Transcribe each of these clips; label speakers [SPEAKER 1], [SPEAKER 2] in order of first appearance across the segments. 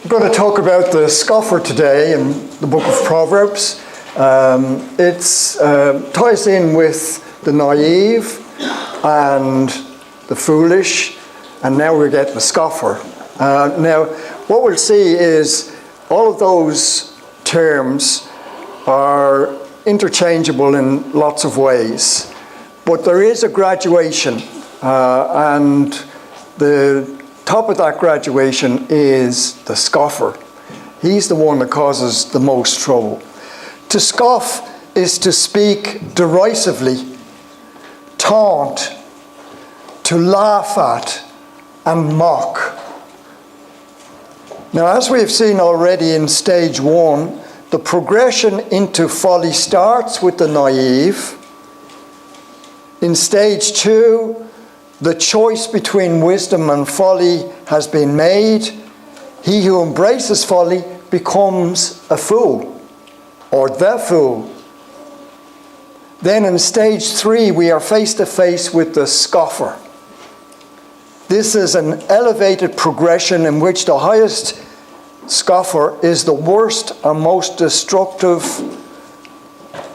[SPEAKER 1] I'm going to talk about the scoffer today in the book of Proverbs. It ties in with the naive and the foolish, and now we get the scoffer. Now, what we'll see is all of those terms are interchangeable in lots of ways, but there is a graduation, and the top of that graduation is the scoffer. He's the one that causes the most trouble. To scoff is to speak derisively, taunt, to laugh at, and mock. Now, as we have seen already in stage 1, the progression into folly starts with the naive. In stage 2, the choice between wisdom and folly has been made. He who embraces folly becomes a fool, or the fool. Then in stage 3, we are face to face with the scoffer. This is an elevated progression in which the highest scoffer is the worst and most destructive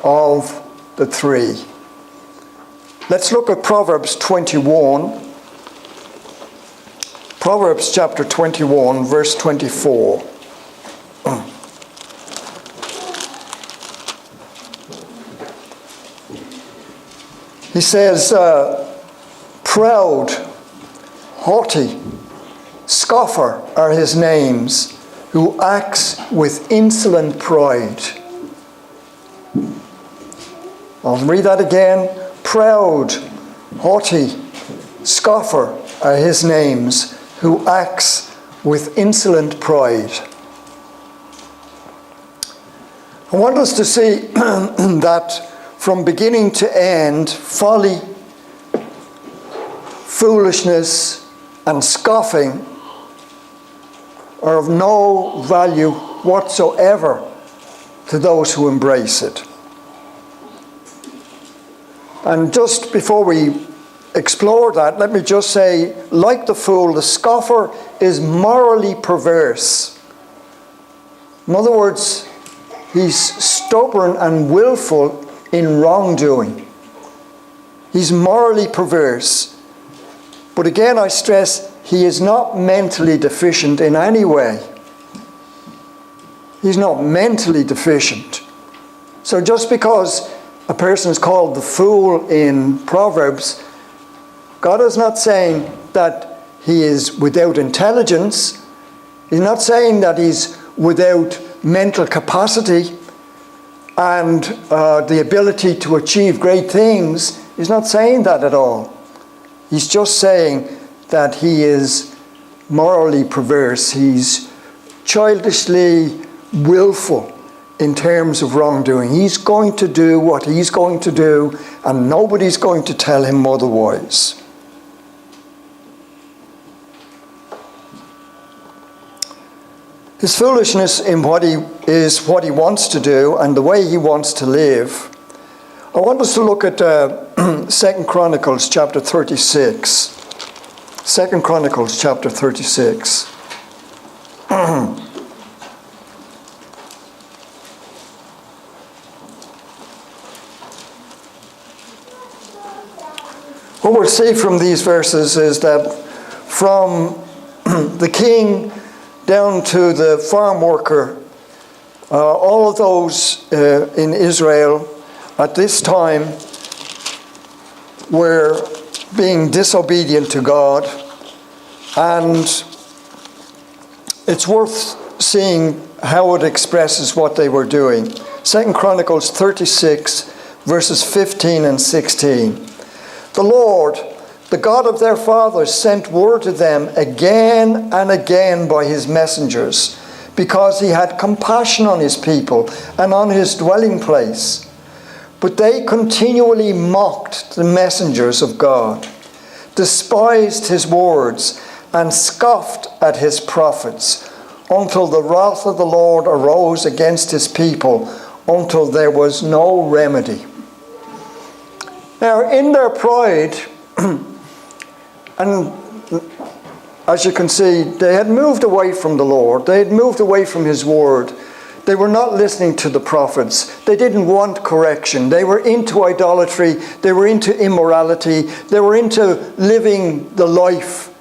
[SPEAKER 1] of the three. Let's look at Proverbs 21. Proverbs chapter 21, verse 24. He says, proud, haughty, scoffer are his names, who acts with insolent pride. I'll read that again. Proud, haughty, scoffer are his names, who acts with insolent pride. I want us to see that from beginning to end, folly, foolishness, and scoffing are of no value whatsoever to those who embrace it. And just before we explore that, let me just say, like the fool, the scoffer is morally perverse. In other words, he's stubborn and willful in wrongdoing. He's morally perverse. But again, I stress, he is not mentally deficient in any way. He's not mentally deficient. So just because a person is called the fool in Proverbs, God is not saying that he is without intelligence. He's not saying that he's without mental capacity and the ability to achieve great things. He's not saying that at all. He's just saying that he is morally perverse. He's childishly willful in terms of wrongdoing. He's going to do what he's going to do, and nobody's going to tell him otherwise. His foolishness in what he wants to do and the way he wants to live. I want us to look at 2 Chronicles chapter 36. 2 Chronicles chapter 36. What we'll see from these verses is that from the king down to the farm worker, all of those in Israel at this time were being disobedient to God, and it's worth seeing how it expresses what they were doing. 2 Chronicles 36, verses 15 and 16. The Lord, the God of their fathers, sent word to them again and again by his messengers, because he had compassion on his people and on his dwelling place. But they continually mocked the messengers of God, despised his words, and scoffed at his prophets, until the wrath of the Lord arose against his people, until there was no remedy. Now, in their pride, and as you can see, they had moved away from the Lord. They had moved away from his word. They were not listening to the prophets. They didn't want correction. They were into idolatry. They were into immorality. They were into living the life,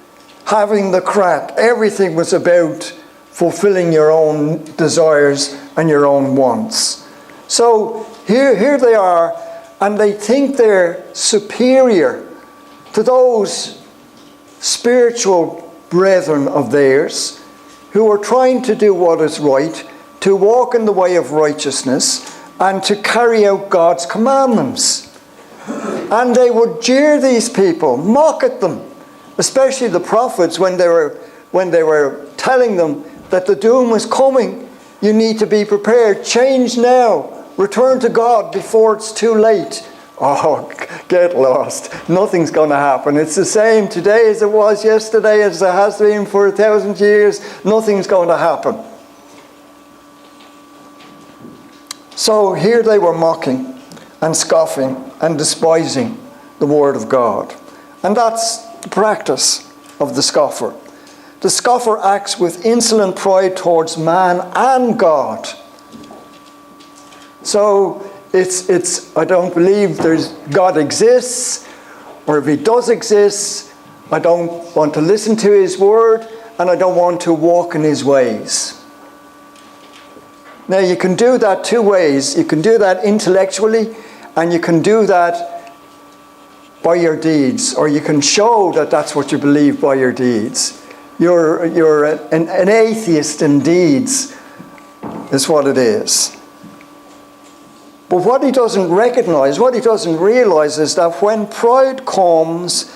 [SPEAKER 1] having the crack. Everything was about fulfilling your own desires and your own wants. So here they are, and they think they're superior to those spiritual brethren of theirs who are trying to do what is right, to walk in the way of righteousness, and to carry out God's commandments. And they would jeer these people, mock at them, especially the prophets when they were telling them that the doom was coming. You need to be prepared. Change now. Return to God before it's too late. Oh, get lost. Nothing's going to happen. It's the same today as it was yesterday, as it has been for 1,000 years. Nothing's going to happen. So here they were mocking and scoffing and despising the word of God. And that's the practice of the scoffer. The scoffer acts with insolent pride towards man and God. So it's I don't believe God exists, or if he does exist, I don't want to listen to his word, and I don't want to walk in his ways. Now you can do that two ways. You can do that intellectually, and you can do that by your deeds, or you can show that that's what you believe by your deeds. You're an atheist in deeds, is what it is. But what he doesn't recognize, what he doesn't realize, is that when pride comes,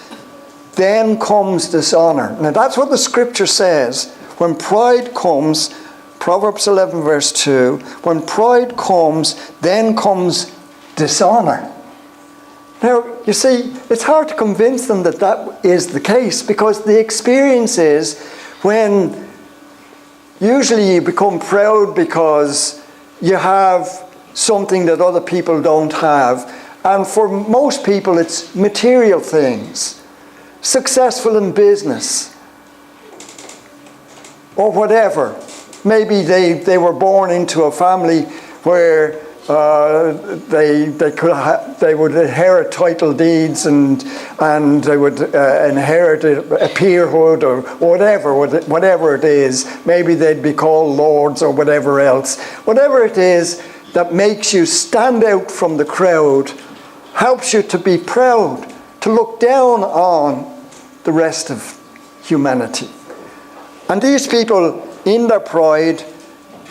[SPEAKER 1] then comes dishonor. Now that's what the scripture says. When pride comes, Proverbs 11 verse 2, when pride comes, then comes dishonor. Now, you see, it's hard to convince them that that is the case, because the experience is when usually you become proud because you have something that other people don't have. And for most people, it's material things. Successful in business. Or whatever. Maybe they were born into a family where they would inherit title deeds and they would inherit a peerhood or whatever it is. Maybe they'd be called lords or whatever else. Whatever it is that makes you stand out from the crowd, helps you to be proud, to look down on the rest of humanity. And these people, in their pride,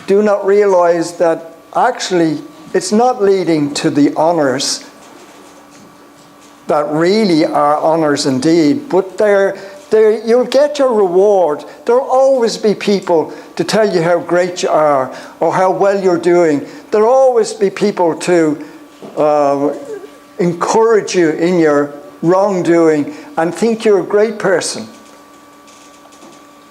[SPEAKER 1] do not realize that actually it's not leading to the honours that really are honours indeed, but you'll get your reward. There'll always be people to tell you how great you are or how well you're doing. There'll always be people to encourage you in your wrongdoing and think you're a great person.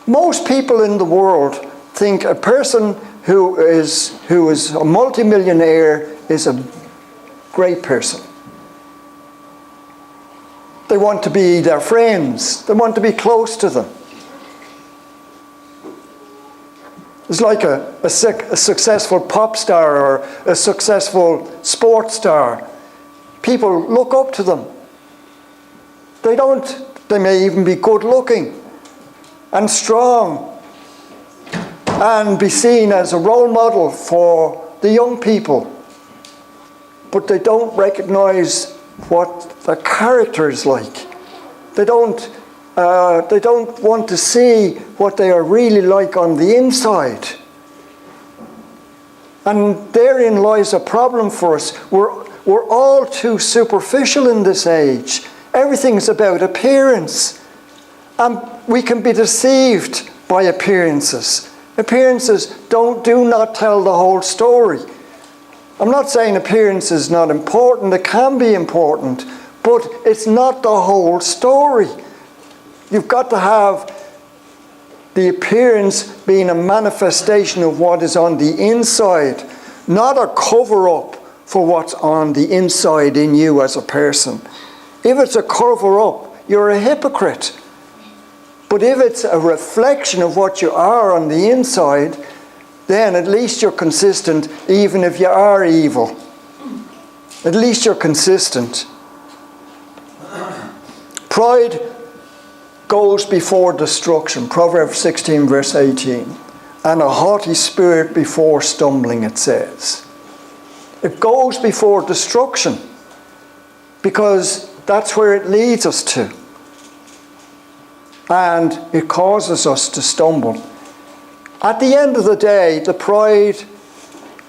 [SPEAKER 1] Most people in the world think a person who is a multimillionaire is a great person. They want to be their friends. They want to be close to them. It's like a successful pop star or a successful sports star. People look up to them. They may even be good looking and strong and be seen as a role model for the young people. But they don't recognize what their character is like. They don't want to see what they are really like on the inside. And therein lies a problem for us. We're all too superficial in this age. Everything's about appearance. And we can be deceived by appearances. Appearances do not tell the whole story. I'm not saying appearance is not important. It can be important. But it's not the whole story. You've got to have the appearance being a manifestation of what is on the inside, not a cover-up for what's on the inside in you as a person. If it's a cover-up, you're a hypocrite. But if it's a reflection of what you are on the inside, then at least you're consistent, even if you are evil. At least you're consistent. Pride goes before destruction. Proverbs 16 verse 18. And a haughty spirit before stumbling, it says. It goes before destruction because that's where it leads us to. And it causes us to stumble. At the end of the day, the pride,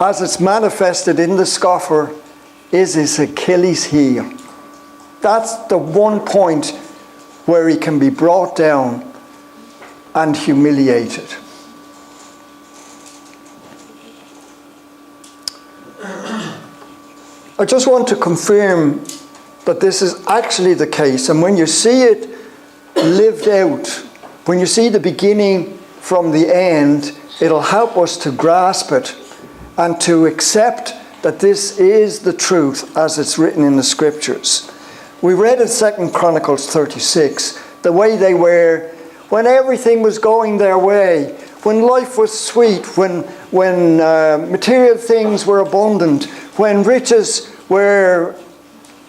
[SPEAKER 1] as it's manifested in the scoffer, is his Achilles heel. That's the one point where he can be brought down and humiliated. I just want to confirm that this is actually the case. And when you see it lived out, when you see the beginning from the end, it'll help us to grasp it and to accept that this is the truth as it's written in the scriptures. We read in 2 Chronicles 36, the way they were when everything was going their way, when life was sweet, when material things were abundant, when riches were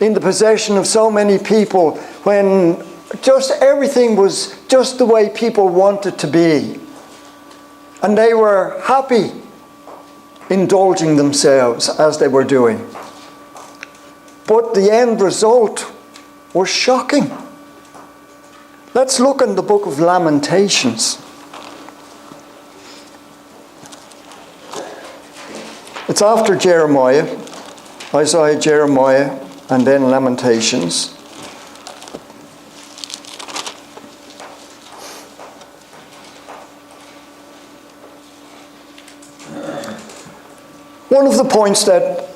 [SPEAKER 1] in the possession of so many people, when just everything was just the way people wanted to be. And they were happy indulging themselves as they were doing. But the end result was shocking. Let's look in the book of Lamentations. It's after Jeremiah, Isaiah, Jeremiah, and then Lamentations. One of the points that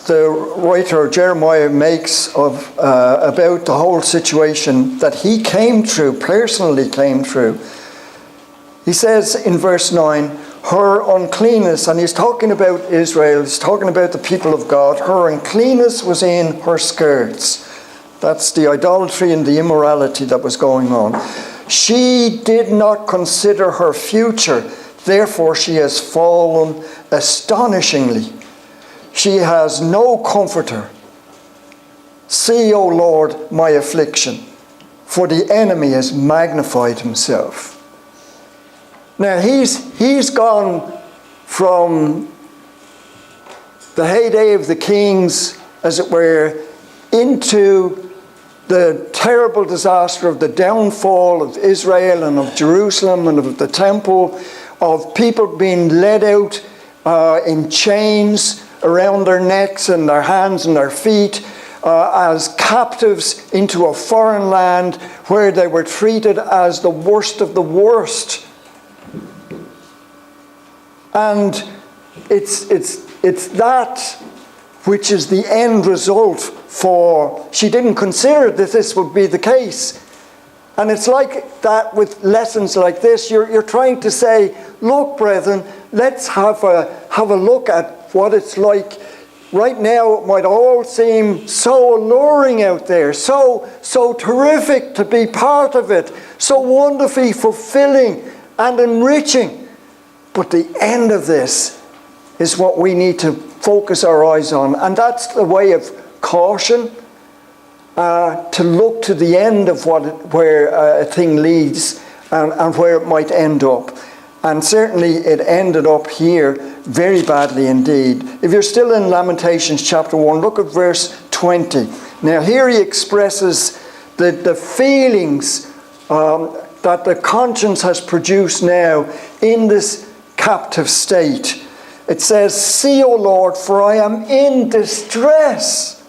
[SPEAKER 1] the writer Jeremiah makes of about the whole situation that he came through, personally came through, he says in verse 9, her uncleanness, and he's talking about Israel, he's talking about the people of God, her uncleanness was in her skirts. That's the idolatry and the immorality that was going on. She did not consider her future, therefore she has fallen astonishingly. She has no comforter. See, O Lord, my affliction, for the enemy has magnified himself. Now he's gone from the heyday of the kings, as it were, into the terrible disaster of the downfall of Israel and of Jerusalem and of the temple, of people being led out in chains around their necks and their hands and their feet as captives into a foreign land where they were treated as the worst of the worst. And it's that which is the end result for... She didn't consider that this would be the case. And it's like that with lessons like this. You're trying to say, look, brethren, let's have a look at what it's like. Right now it might all seem so alluring out there, so terrific to be part of it, so wonderfully fulfilling and enriching. But the end of this is what we need to focus our eyes on. And that's the way of caution, to look to the end of where a thing leads and where it might end up. And certainly it ended up here very badly indeed. If you're still in Lamentations chapter 1, look at verse 20. Now here he expresses the feelings that the conscience has produced now in this captive state. It says, see, O Lord, for I am in distress.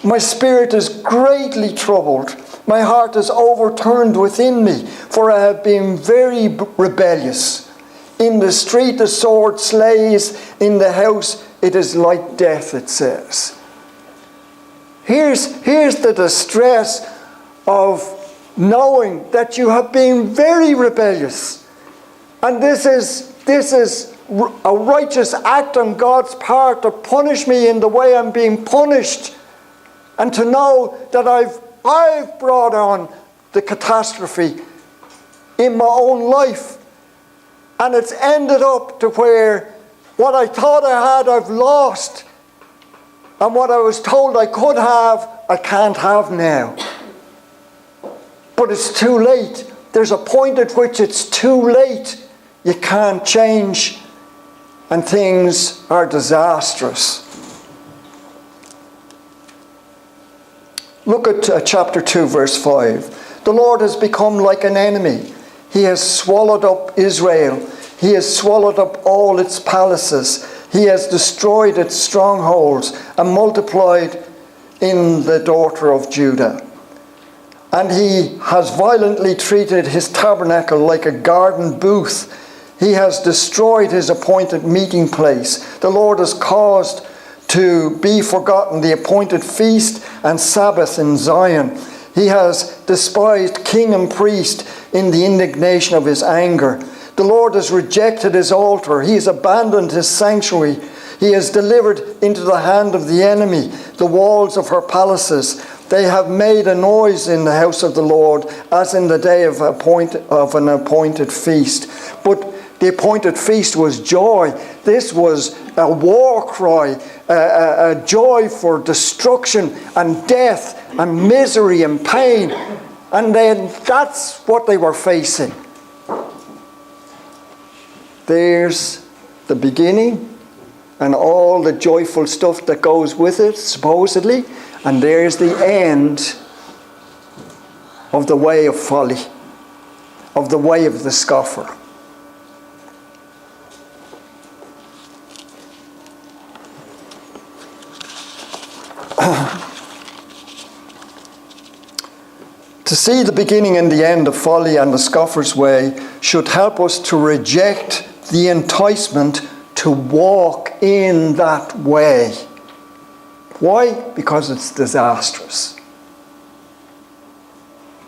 [SPEAKER 1] My spirit is greatly troubled. My heart is overturned within me, for I have been very rebellious. In the street the sword slays, in the house it is like death, it says. Here's the distress of knowing that you have been very rebellious. And this is a righteous act on God's part to punish me in the way I'm being punished. And to know that I've brought on the catastrophe in my own life. And it's ended up to where what I thought I had, I've lost. And what I was told I could have, I can't have now. But it's too late. There's a point at which it's too late. You can't change. And things are disastrous. Look at chapter 2, verse 5. The Lord has become like an enemy. He has swallowed up Israel. He has swallowed up all its palaces. He has destroyed its strongholds and multiplied in the daughter of Judah. And he has violently treated his tabernacle like a garden booth. He has destroyed his appointed meeting place. The Lord has caused to be forgotten the appointed feast and Sabbath in Zion. He has despised king and priest in the indignation of his anger. The Lord has rejected his altar. He has abandoned his sanctuary. He has delivered into the hand of the enemy the walls of her palaces. They have made a noise in the house of the Lord, as in the day of an appointed feast. But the appointed feast was joy. This was a war cry, a joy for destruction and death and misery and pain. And then that's what they were facing. There's the beginning and all the joyful stuff that goes with it, supposedly. And there's the end of the way of folly, of the way of the scoffer. To see the beginning and the end of folly and the scoffer's way should help us to reject the enticement to walk in that way. Why? Because it's disastrous.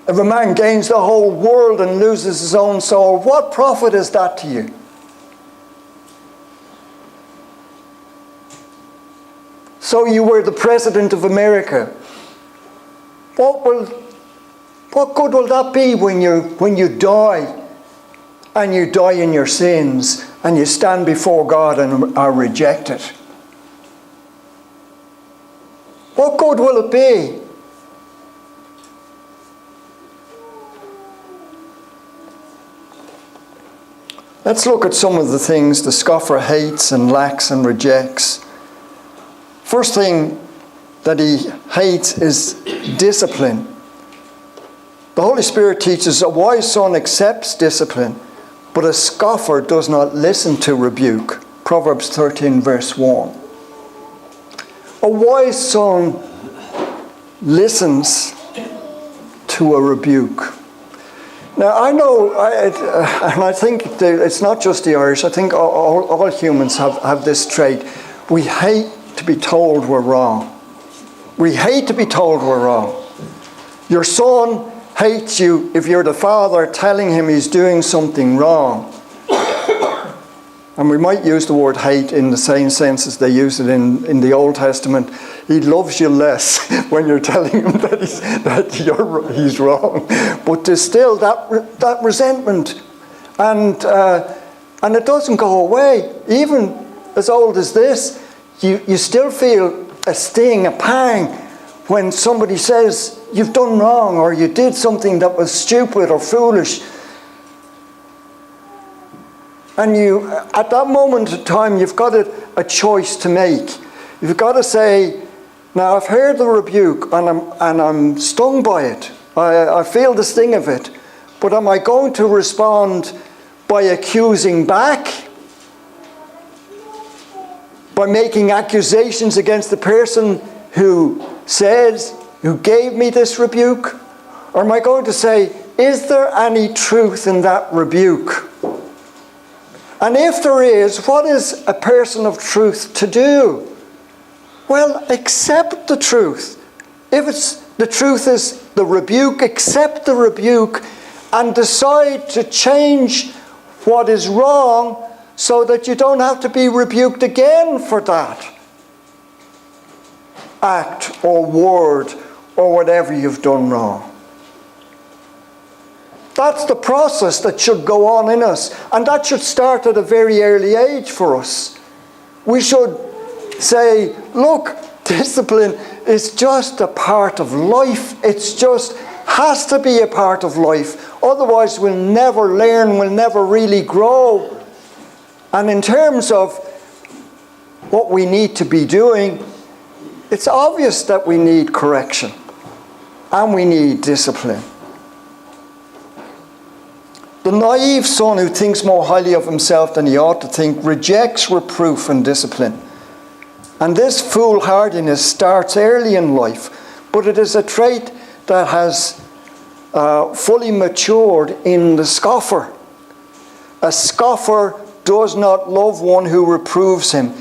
[SPEAKER 1] If a man gains the whole world and loses his own soul, what profit is that to you? So you were the President of America. What good will that be when you die, and you die in your sins, and you stand before God and are rejected? What good will it be? Let's look at some of the things the scoffer hates and lacks and rejects. First thing that he hates is discipline. The Holy Spirit teaches a wise son accepts discipline, but a scoffer does not listen to rebuke. Proverbs 13 verse 1. A wise son listens to a rebuke. Now I know, and I think it's not just the Irish, I think all humans have this trait. We hate to be told we're wrong. We hate to be told we're wrong. Your son hates you if you're the father telling him he's doing something wrong. And we might use the word hate in the same sense as they use it in the Old Testament. He loves you less when you're telling him that he's wrong. But there's still that resentment. And it doesn't go away. Even as old as this, you still feel a sting, a pang, when somebody says you've done wrong or you did something that was stupid or foolish. And at that moment in time, you've got a choice to make. You've got to say, now I've heard the rebuke and I'm stung by it. I feel the sting of it. But am I going to respond by accusing back? By making accusations against the person who gave me this rebuke? Or am I going to say, is there any truth in that rebuke? And if there is, what is a person of truth to do? Well, accept the truth. If the truth is the rebuke, accept the rebuke and decide to change what is wrong so that you don't have to be rebuked again for that act or word or whatever you've done wrong. That's the process that should go on in us. And that should start at a very early age for us. We should say, look, discipline is just a part of life. It's just has to be a part of life. Otherwise, we'll never learn, we'll never really grow. And in terms of what we need to be doing, it's obvious that we need correction and we need discipline. The naive son who thinks more highly of himself than he ought to think rejects reproof and discipline. And this foolhardiness starts early in life, but it is a trait that has fully matured in the scoffer. A scoffer does not love one who reproves him.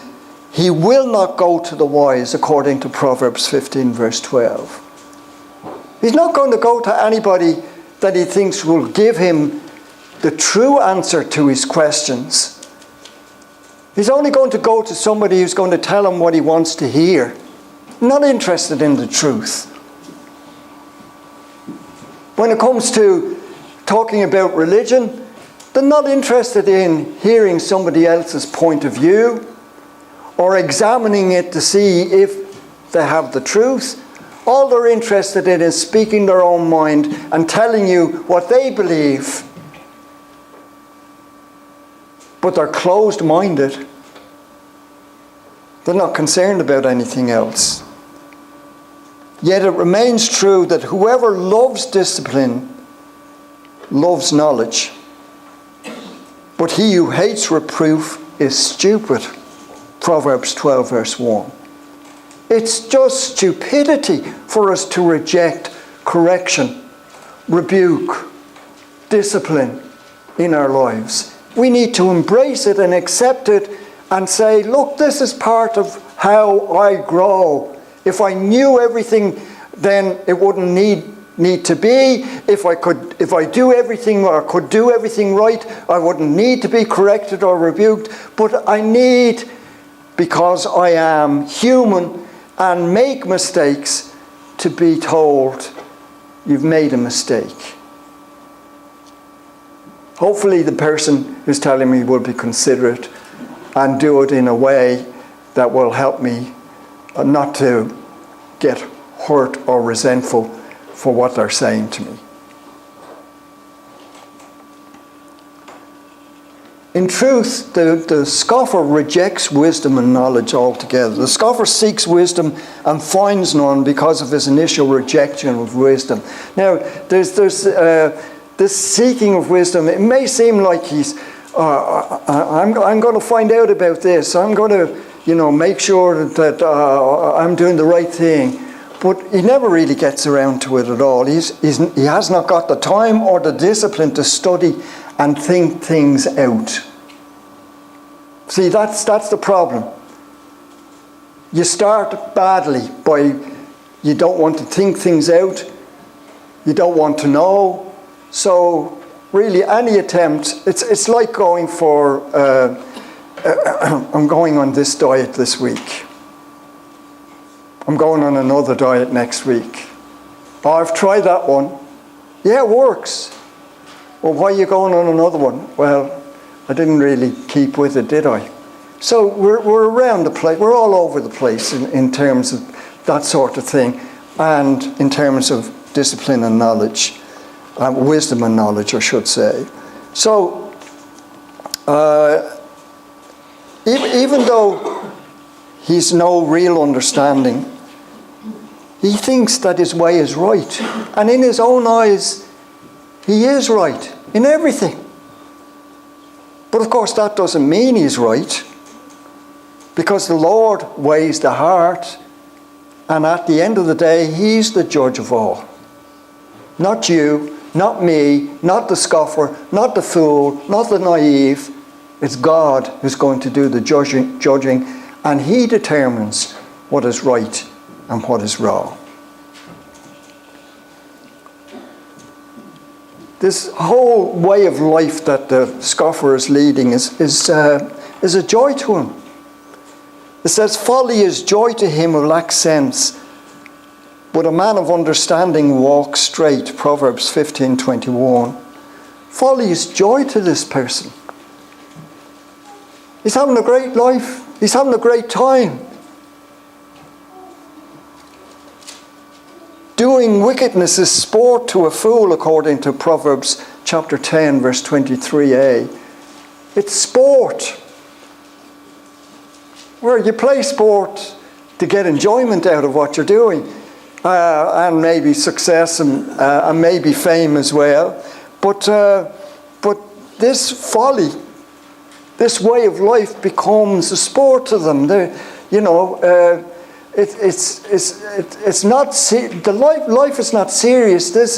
[SPEAKER 1] He will not go to the wise, according to Proverbs 15, verse 12. He's not going to go to anybody that he thinks will give him the true answer to his questions. He's only going to go to somebody who's going to tell him what he wants to hear. Not interested in the truth. When it comes to talking about religion, they're not interested in hearing somebody else's point of view or examining it to see if they have the truth. All they're interested in is speaking their own mind and telling you what they believe. But they're closed-minded. They're not concerned about anything else. Yet it remains true that whoever loves discipline loves knowledge. But he who hates reproof is stupid. Proverbs 12, verse 1. It's just stupidity for us to reject correction, rebuke, discipline in our lives. We need to embrace it and accept it and say, look, this is part of how I grow. If I knew everything, then it wouldn't need to be. If I do everything or could do everything right, I wouldn't need to be corrected or rebuked. But I need, because I am human and make mistakes, to be told, you've made a mistake. Hopefully the person who's telling me will be considerate and do it in a way that will help me not to get hurt or resentful for what they're saying to me. In truth, the scoffer rejects wisdom and knowledge altogether. The scoffer seeks wisdom and finds none because of his initial rejection of wisdom. Now, there's this seeking of wisdom. It may seem like he's, I'm going to find out about this. I'm going to, make sure that I'm doing the right thing. But he never really gets around to it at all. He has not got the time or the discipline to study and think things out. See, that's the problem. You start badly by you don't want to think things out. You don't want to know. So really any attempt, it's like going for, I'm going on this diet this week. I'm going on another diet next week. Oh, I've tried that one. Yeah, it works. Well, why are you going on another one? Well, I didn't really keep with it, did I? So we're around the place. We're all over the place in terms of that sort of thing, and in terms of discipline and knowledge, wisdom and knowledge, I should say. So even though he's no real understanding, he thinks that his way is right, and in his own eyes, he is right in everything. But of course, that doesn't mean he's right, because the Lord weighs the heart, and at the end of the day, he's the judge of all. Not you, not me, not the scoffer, not the fool, not the naive. It's God who's going to do the judging, and he determines what is right and what is wrong. This whole way of life that the scoffer is leading is a joy to him. It says, folly is joy to him who lacks sense, but a man of understanding walks straight. Proverbs 15:21. Folly is joy to this person. He's having a great life. He's having a great time. Doing wickedness is sport to a fool, according to Proverbs chapter 10, verse 23a. It's sport. Where you play sport to get enjoyment out of what you're doing. And maybe success and maybe fame as well. But this folly, this way of life becomes a sport to them. It's not life is not serious. This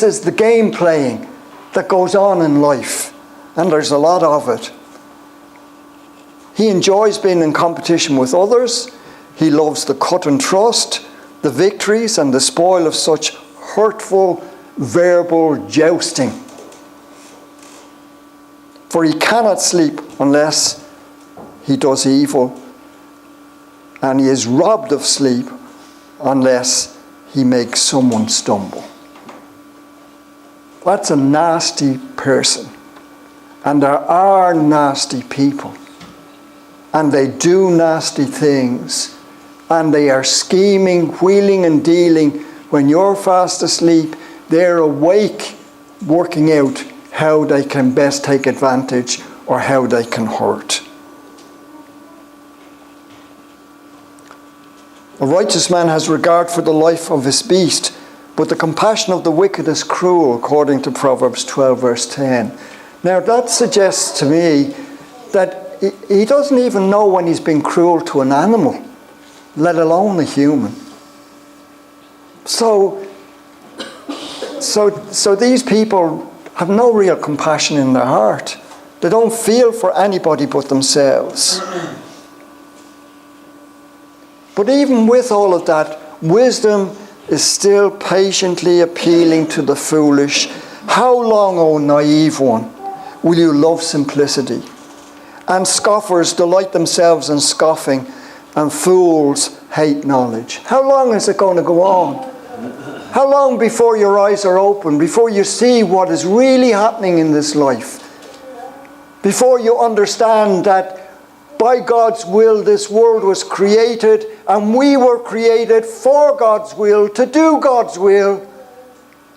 [SPEAKER 1] is the game playing that goes on in life, and there's a lot of it. He enjoys being in competition with others. He loves the cut and thrust, the victories and the spoil of such hurtful verbal jousting. For he cannot sleep unless he does evil, and he is robbed of sleep unless he makes someone stumble. That's a nasty person. And there are nasty people. And they do nasty things. And they are scheming, wheeling and dealing. When you're fast asleep, they're awake, working out how they can best take advantage or how they can hurt. A righteous man has regard for the life of his beast, but the compassion of the wicked is cruel, according to Proverbs 12, verse 10. Now that suggests to me that he doesn't even know when he's been cruel to an animal, let alone a human. So these people have no real compassion in their heart. They don't feel for anybody but themselves. But even with all of that, wisdom is still patiently appealing to the foolish. How long, O naive one, will you love simplicity? And scoffers delight themselves in scoffing, and fools hate knowledge. How long is it going to go on? How long before your eyes are open, before you see what is really happening in this life? Before you understand that by God's will this world was created, and we were created for God's will, to do God's will.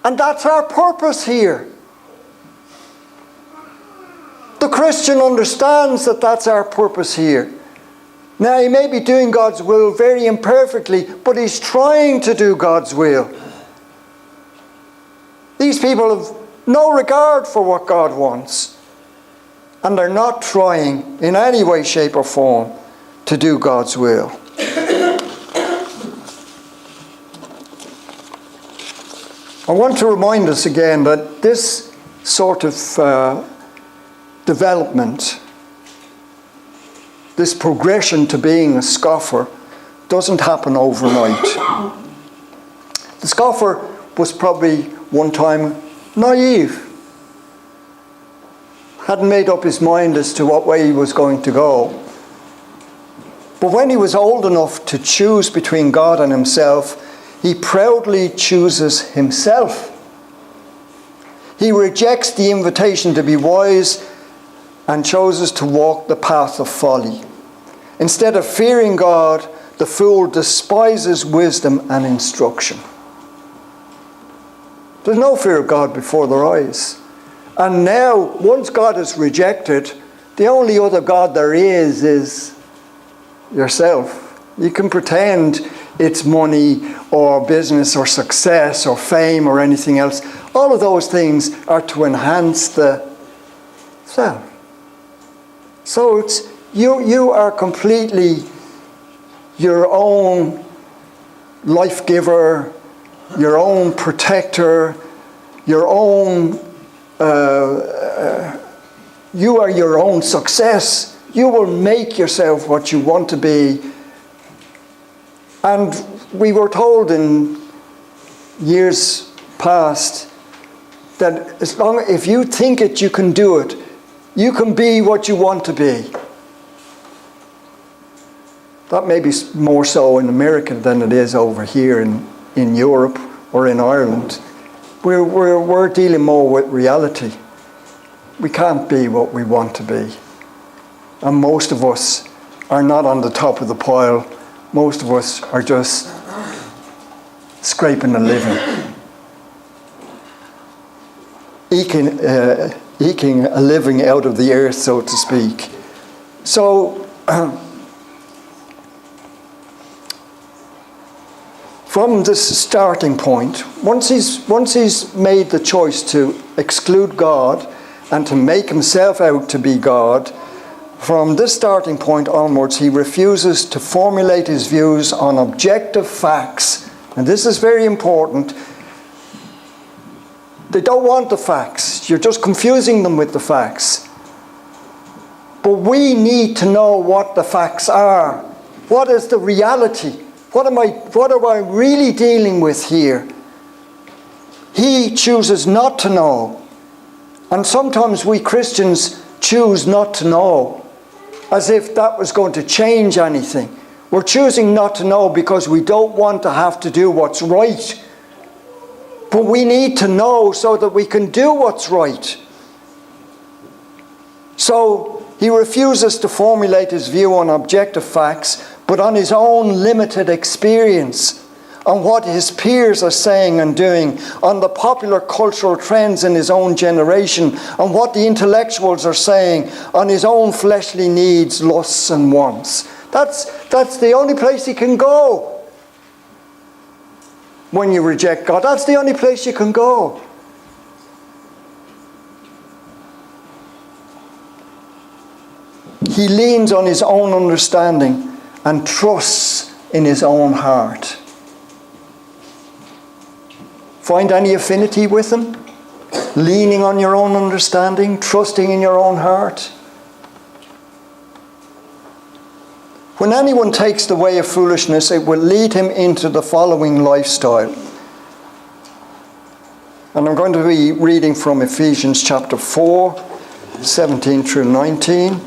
[SPEAKER 1] And that's our purpose here. The Christian understands that that's our purpose here. Now, he may be doing God's will very imperfectly, but he's trying to do God's will. These people have no regard for what God wants. And they're not trying in any way, shape or form to do God's will. I want to remind us again that this sort of development, this progression to being a scoffer, doesn't happen overnight. The scoffer was probably one time naive. Hadn't made up his mind as to what way he was going to go. But when he was old enough to choose between God and himself, he proudly chooses himself. He rejects the invitation to be wise and chooses to walk the path of folly. Instead of fearing God, the fool despises wisdom and instruction. There's no fear of God before their eyes. And now, once God is rejected, the only other God there is yourself. You can pretend it's money or business or success or fame or anything else. All of those things are to enhance the self. So it's you are completely your own life giver, your own protector, your own you are your own success. You will make yourself what you want to be. And we were told in years past that if you think it, you can do it. You can be what you want to be. That may be more so in America than it is over here in Europe or in Ireland. We're dealing more with reality. we can't be what we want to be. And most of us are not on the top of the pile. Most of us are just scraping a living. Eking a living out of the earth, so to speak. So, from this starting point, once he's made the choice to exclude God and to make himself out to be God, from this starting point onwards, he refuses to formulate his views on objective facts. And this is very important. They don't want the facts. You're just confusing them with the facts. But we need to know what the facts are. What is the reality? What am I really dealing with here? He chooses not to know. And sometimes we Christians choose not to know, as if that was going to change anything. We're choosing not to know because we don't want to have to do what's right. But we need to know so that we can do what's right. So he refuses to formulate his view on objective facts, but on his own limited experience, on what his peers are saying and doing, on the popular cultural trends in his own generation, on what the intellectuals are saying, on his own fleshly needs, lusts and wants. That's the only place he can go when you reject God. That's the only place you can go. He leans on his own understanding and trusts in his own heart. Find any affinity with him? Leaning on your own understanding, trusting in your own heart? When anyone takes the way of foolishness, it will lead him into the following lifestyle. And I'm going to be reading from Ephesians chapter 4, 17 through 19.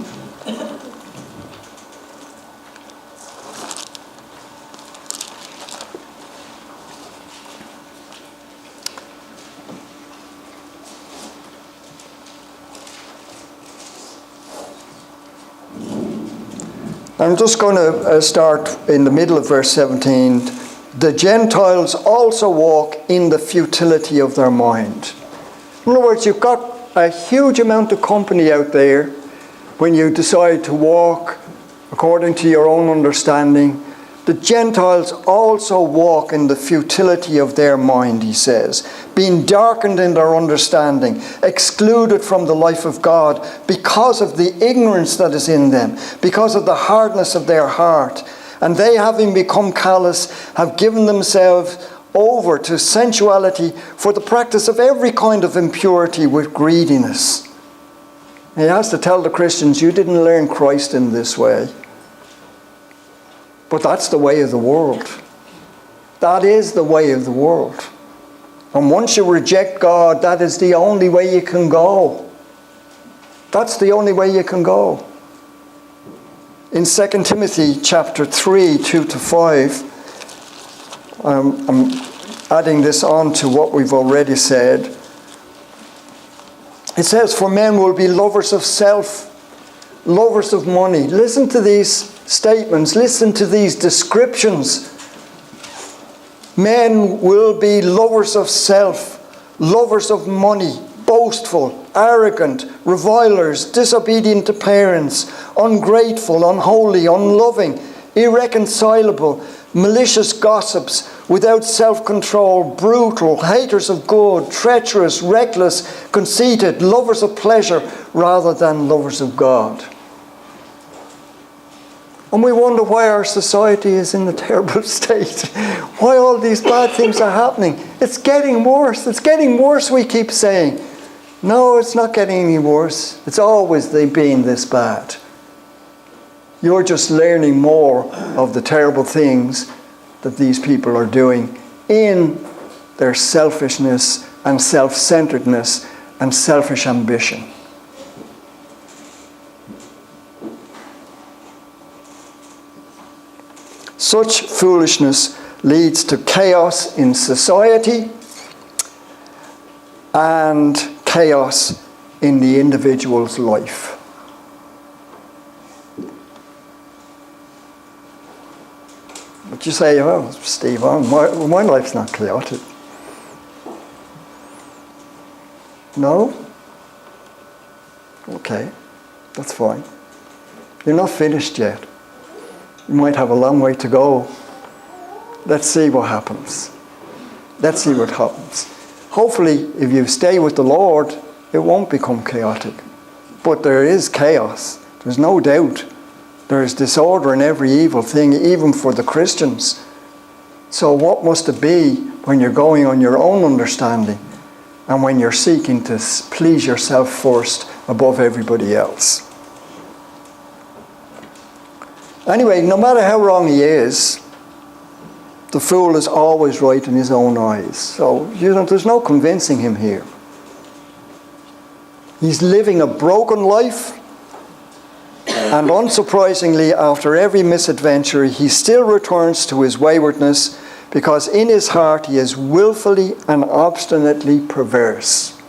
[SPEAKER 1] I'm just going to start in the middle of verse 17. The Gentiles also walk in the futility of their mind. In other words, you've got a huge amount of company out there when you decide to walk according to your own understanding. The Gentiles also walk in the futility of their mind, he says, being darkened in their understanding, excluded from the life of God because of the ignorance that is in them, because of the hardness of their heart. And they, having become callous, have given themselves over to sensuality for the practice of every kind of impurity with greediness. He has to tell the Christians, you didn't learn Christ in this way. But that's the way of the world. That is the way of the world. And once you reject God, that is the only way you can go. That's the only way you can go. In 2 Timothy chapter 3, 2 to 5, I'm adding this on to what we've already said. It says, for men will be lovers of self, lovers of money. Listen to these statements. Listen to these descriptions. Men will be lovers of self, lovers of money, boastful, arrogant, revilers, disobedient to parents, ungrateful, unholy, unloving, irreconcilable, malicious gossips, without self-control, brutal, haters of good, treacherous, reckless, conceited, lovers of pleasure rather than lovers of God. And we wonder why our society is in a terrible state. Why all these bad things are happening. It's getting worse. It's getting worse, we keep saying. No, it's not getting any worse. It's always been this bad. You're just learning more of the terrible things that these people are doing in their selfishness and self-centeredness and selfish ambition. Such foolishness leads to chaos in society and chaos in the individual's life. But you say, oh, Steve, my life's not chaotic. No? Okay, that's fine. You're not finished yet. You might have a long way to go. Let's see what happens. Let's see what happens. Hopefully, if you stay with the Lord, it won't become chaotic. But there is chaos. There's no doubt. There is disorder in every evil thing, even for the Christians. So what must it be when you're going on your own understanding and when you're seeking to please yourself first above everybody else? Anyway, no matter how wrong he is, the fool is always right in his own eyes. So, there's no convincing him here. He's living a broken life. And unsurprisingly, after every misadventure, he still returns to his waywardness because in his heart he is willfully and obstinately perverse.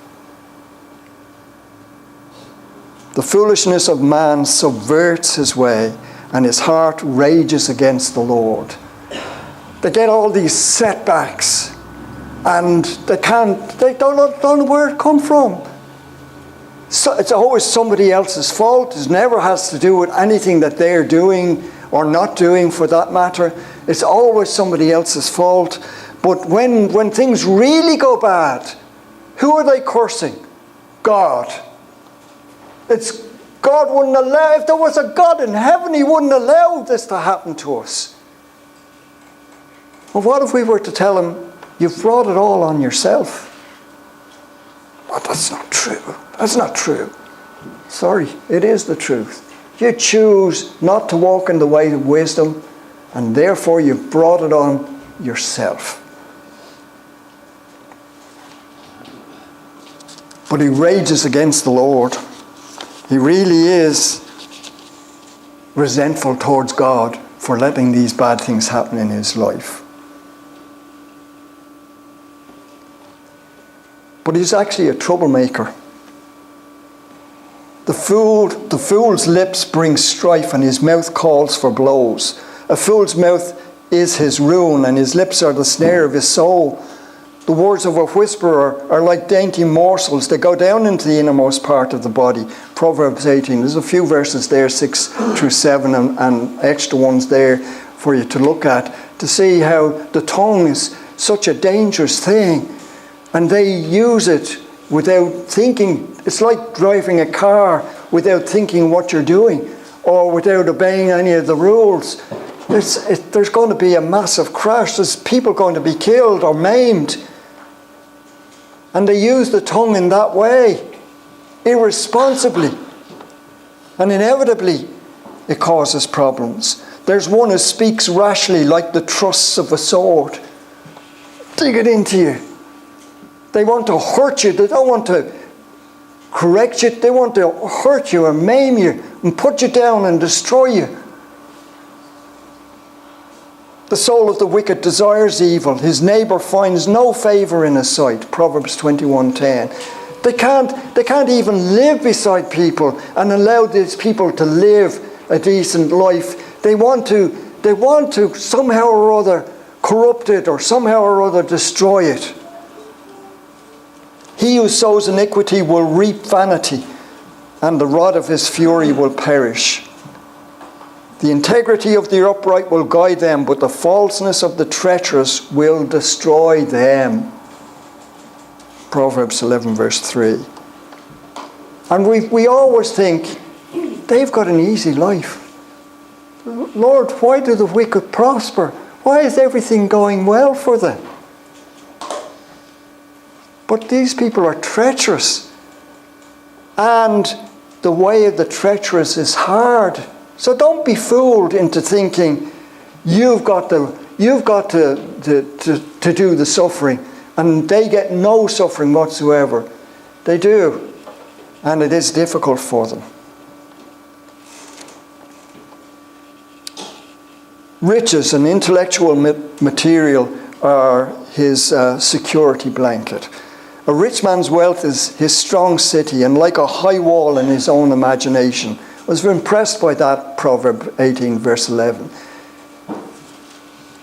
[SPEAKER 1] The foolishness of man subverts his way, and his heart rages against the Lord. They get all these setbacks, and they don't know where it come from. So it's always somebody else's fault. It never has to do with anything that they're doing or not doing, for that matter. It's always somebody else's fault. But when things really go bad, who are they cursing? God. God wouldn't allow, if there was a God in heaven, he wouldn't allow this to happen to us. Well, what if we were to tell him, you've brought it all on yourself? Well, that's not true. That's not true. Sorry, it is the truth. You choose not to walk in the way of wisdom, and therefore you've brought it on yourself. But he rages against the Lord. He really is resentful towards God for letting these bad things happen in his life. But he's actually a troublemaker. The fool's lips bring strife, and his mouth calls for blows. A fool's mouth is his ruin, and his lips are the snare of his soul. The words of a whisperer are like dainty morsels. They go down into the innermost part of the body. Proverbs 18. There's a few verses there, 6 through 7, and extra ones there for you to look at, to see how the tongue is such a dangerous thing. And they use it without thinking. It's like driving a car without thinking what you're doing, or without obeying any of the rules. There's going to be a massive crash. There's people going to be killed or maimed. And they use the tongue in that way, irresponsibly. And inevitably, it causes problems. There's one who speaks rashly like the thrusts of a sword. Dig it into you. They want to hurt you. They don't want to correct you. They want to hurt you and maim you and put you down and destroy you. The soul of the wicked desires evil. His neighbour finds no favour in his sight. Proverbs 21:10. They can't even live beside people and allow these people to live a decent life. They want to somehow or other corrupt it, or somehow or other destroy it. He who sows iniquity will reap vanity, and the rod of his fury will perish. The integrity of the upright will guide them, but the falseness of the treacherous will destroy them. Proverbs 11 verse 3. And we always think, they've got an easy life. Lord, why do the wicked prosper? Why is everything going well for them? But these people are treacherous. And the way of the treacherous is hard. So don't be fooled into thinking you've got to do the suffering, and they get no suffering whatsoever. They do, and it is difficult for them. Riches and intellectual material are his security blanket, A rich man's wealth is his strong city, and like a high wall in his own imagination. I was impressed by that, Proverbs 18, verse 11.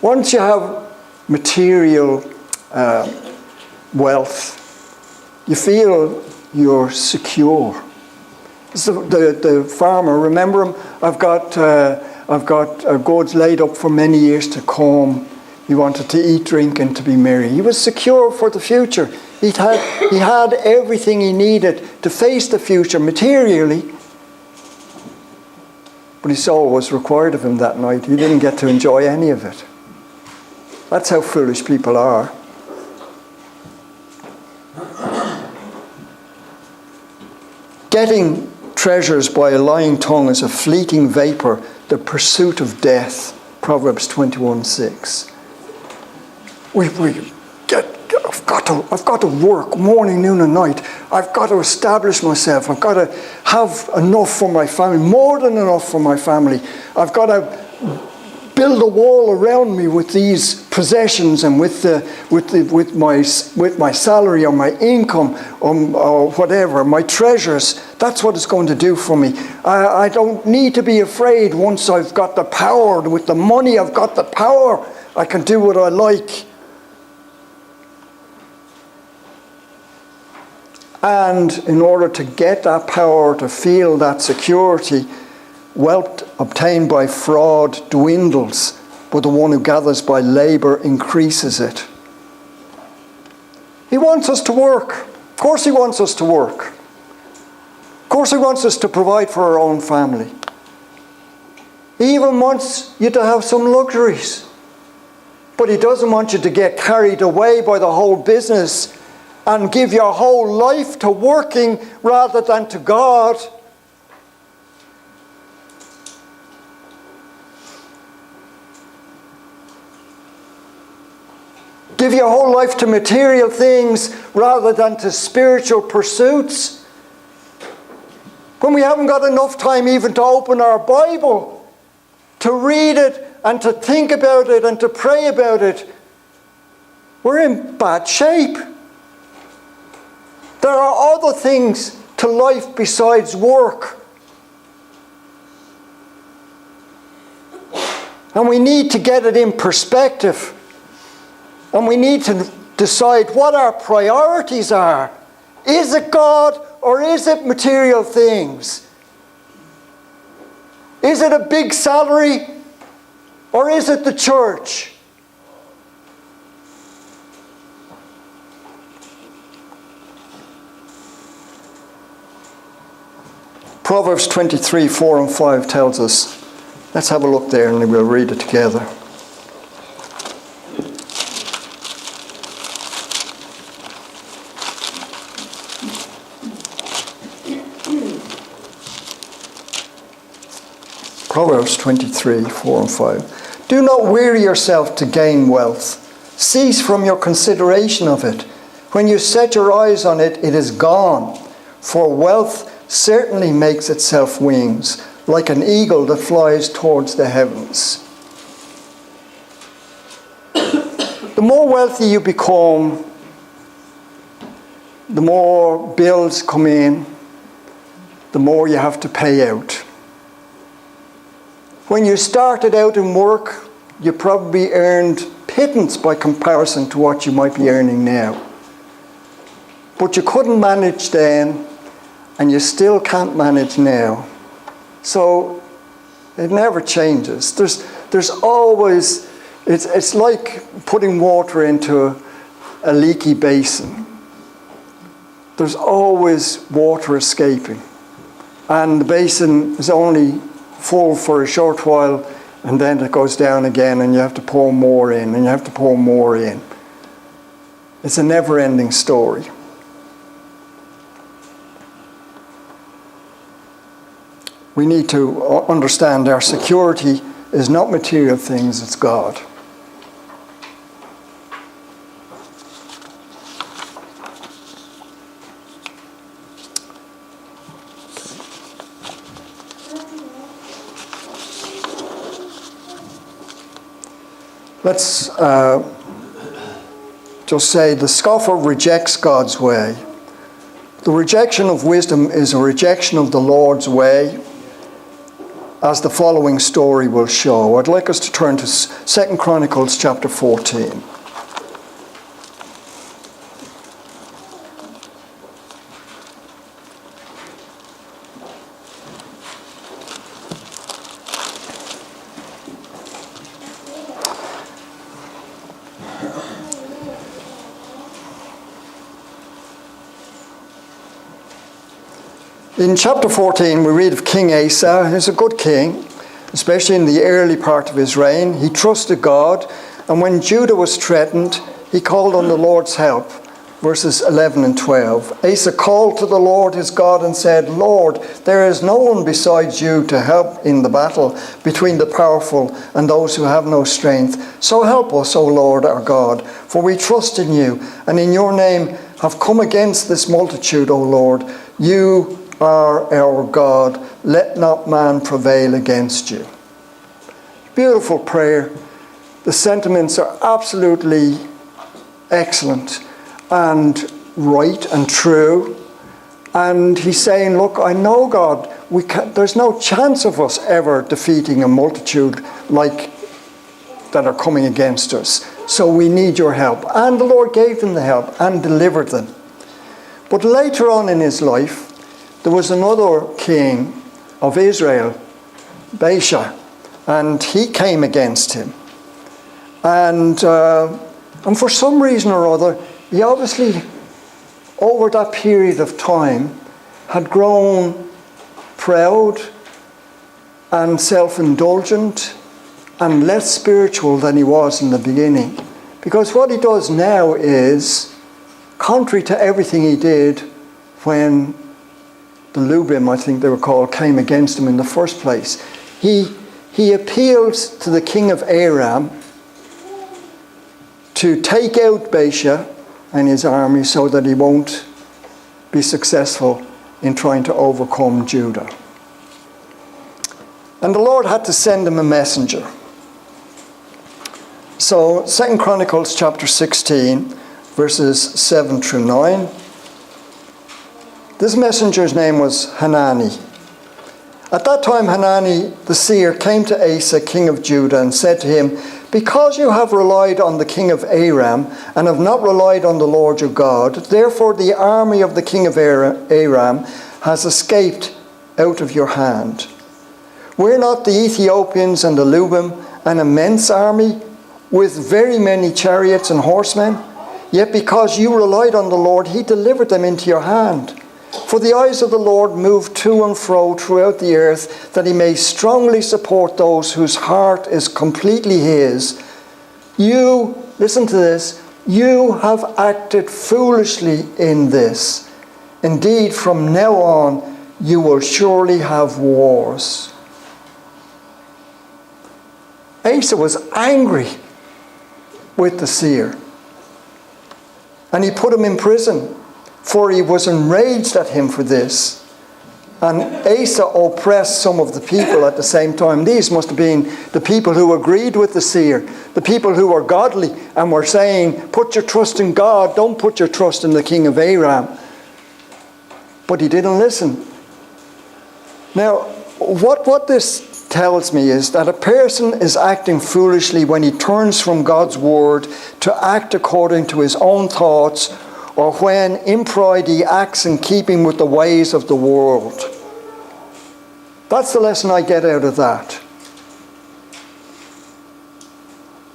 [SPEAKER 1] Once you have material wealth, you feel you're secure. The farmer, remember him? I've got goods laid up for many years to come. He wanted to eat, drink, and to be merry. He was secure for the future. He had everything he needed to face the future materially. But his soul was required of him that night. He didn't get to enjoy any of it. That's how foolish people are. Getting treasures by a lying tongue is a fleeting vapor, the pursuit of death. Proverbs 21:6. I've got to work morning, noon, and night. I've got to establish myself. I've got to have enough for my family, more than enough for my family. I've got to build a wall around me with these possessions and with my salary or my income or whatever, my treasures. That's what it's going to do for me. I don't need to be afraid once I've got the power. With the money, I've got the power. I can do what I like. And in order to get that power, to feel that security, wealth obtained by fraud dwindles, but the one who gathers by labour increases it. He wants us to work. Of course he wants us to work. Of course he wants us to provide for our own family. He even wants you to have some luxuries. But he doesn't want you to get carried away by the whole business and give your whole life to working rather than to God. Give your whole life to material things rather than to spiritual pursuits. When we haven't got enough time even to open our Bible, to read it and to think about it and to pray about it, we're in bad shape. There are other things to life besides work. And we need to get it in perspective. And we need to decide what our priorities are. Is it God or is it material things? Is it a big salary or is it the church? Proverbs 23, 4 and 5 tells us, let's have a look there and we'll read it together. Proverbs 23, 4 and 5. Do not weary yourself to gain wealth. Cease from your consideration of it. When you set your eyes on it, it is gone. For wealth certainly makes itself wings, like an eagle that flies towards the heavens. The more wealthy you become, the more bills come in, the more you have to pay out. When you started out in work, you probably earned pittance by comparison to what you might be earning now. But you couldn't manage then, and you still can't manage now. So it never changes. There's always, it's like putting water into a leaky basin. There's always water escaping. And the basin is only full for a short while, and then it goes down again, and you have to pour more in, and you have to pour more in. It's a never-ending story. We need to understand our security is not material things, it's God. Let's just say the scoffer rejects God's way. The rejection of wisdom is a rejection of the Lord's way, as the following story will show. I'd like us to turn to 2 Chronicles chapter 14. In chapter 14, we read of King Asa. He's a good king, especially in the early part of his reign. He trusted God, and when Judah was threatened, he called on the Lord's help. Verses 11 and 12. Asa called to the Lord his God and said, Lord, there is no one besides you to help in the battle between the powerful and those who have no strength. So help us, O Lord our God, for we trust in you, and in your name have come against this multitude, O Lord. You are our God. Let not man prevail against you. Beautiful prayer. The sentiments are absolutely excellent and right and true. And he's saying, look, I know, God, there's no chance of us ever defeating a multitude like that are coming against us. So we need your help. And the Lord gave them the help and delivered them. But later on in his life, there was another king of Israel, Baasha, and he came against him. And for some reason or other, he obviously, over that period of time, had grown proud and self-indulgent and less spiritual than he was in the beginning. Because what he does now is contrary to everything he did when the Lubim, I think they were called, came against him in the first place. He appeals to the king of Aram to take out Baasha and his army so that he won't be successful in trying to overcome Judah. And the Lord had to send him a messenger. So 2 Chronicles chapter 16, verses 7 through 9. This messenger's name was Hanani. At that time Hanani the seer came to Asa, king of Judah, and said to him, because you have relied on the king of Aram and have not relied on the Lord your God, therefore the army of the king of Aram has escaped out of your hand. Were not the Ethiopians and the Lubim an immense army with very many chariots and horsemen? Yet because you relied on the Lord, he delivered them into your hand. For the eyes of the Lord move to and fro throughout the earth, that he may strongly support those whose heart is completely his. You, listen to this, you have acted foolishly in this. Indeed, from now on, you will surely have wars. Asa was angry with the seer, and he put him in prison. For he was enraged at him for this. And Asa oppressed some of the people at the same time. These must have been the people who agreed with the seer, the people who were godly and were saying, put your trust in God, don't put your trust in the king of Aram. But he didn't listen. Now, what this tells me is that a person is acting foolishly when he turns from God's word to act according to his own thoughts, or when in pride he acts in keeping with the ways of the world. That's the lesson I get out of that.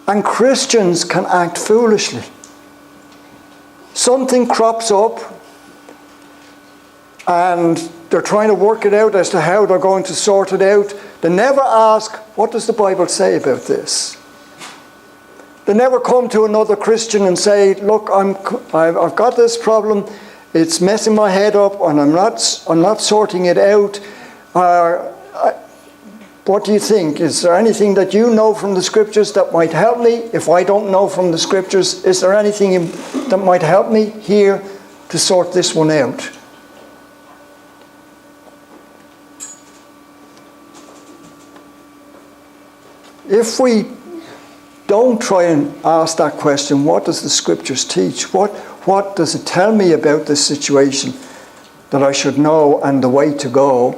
[SPEAKER 1] And Christians can act foolishly. Something crops up and they're trying to work it out as to how they're going to sort it out. They never ask, what does the Bible say about this? They never come to another Christian and say, look, I've got this problem, it's messing my head up, and I'm not sorting it out. What do you think? Is there anything that you know from the scriptures that might help me? If I don't know from the scriptures, is there anything that might help me here to sort this one out? If we Don't try and ask that question, what does the scriptures teach? What does it tell me about this situation that I should know and the way to go?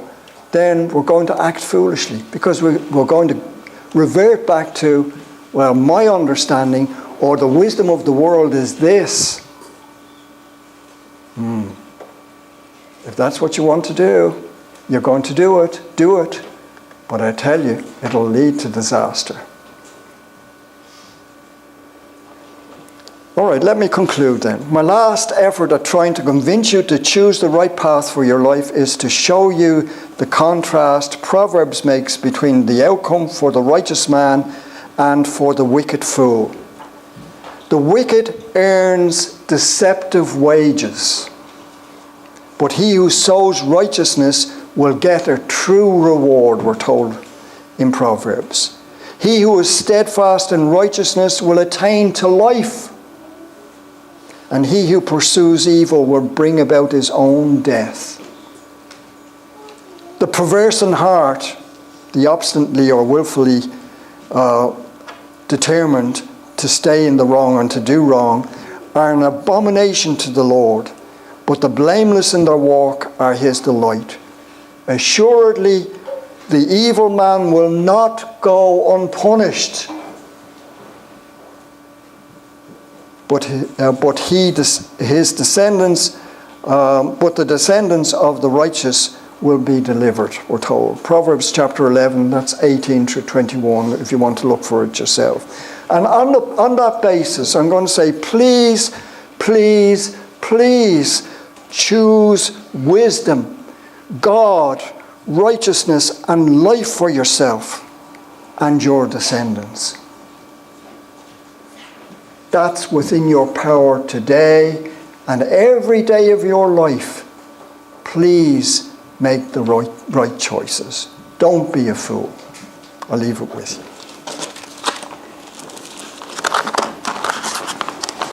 [SPEAKER 1] Then we're going to act foolishly, because we're going to revert back to, well, my understanding or the wisdom of the world is this. If that's what you want to do, you're going to do it. But I tell you, it'll lead to disaster. All right, let me conclude then. My last effort at trying to convince you to choose the right path for your life is to show you the contrast Proverbs makes between the outcome for the righteous man and for the wicked fool. The wicked earns deceptive wages, but he who sows righteousness will get a true reward, we're told in Proverbs. He who is steadfast in righteousness will attain to life, and he who pursues evil will bring about his own death. The perverse in heart, the obstinately or willfully determined to stay in the wrong and to do wrong, are an abomination to the Lord, but the blameless in their walk are his delight. Assuredly, the evil man will not go unpunished, but the descendants of the righteous will be delivered, we're told. Proverbs chapter 11, that's 18 through 21, if you want to look for it yourself. And on that basis, I'm going to say, please, please, please choose wisdom, God, righteousness, and life for yourself and your descendants. That's within your power today and every day of your life. Please make the right choices. Don't be a fool. I'll leave it with you.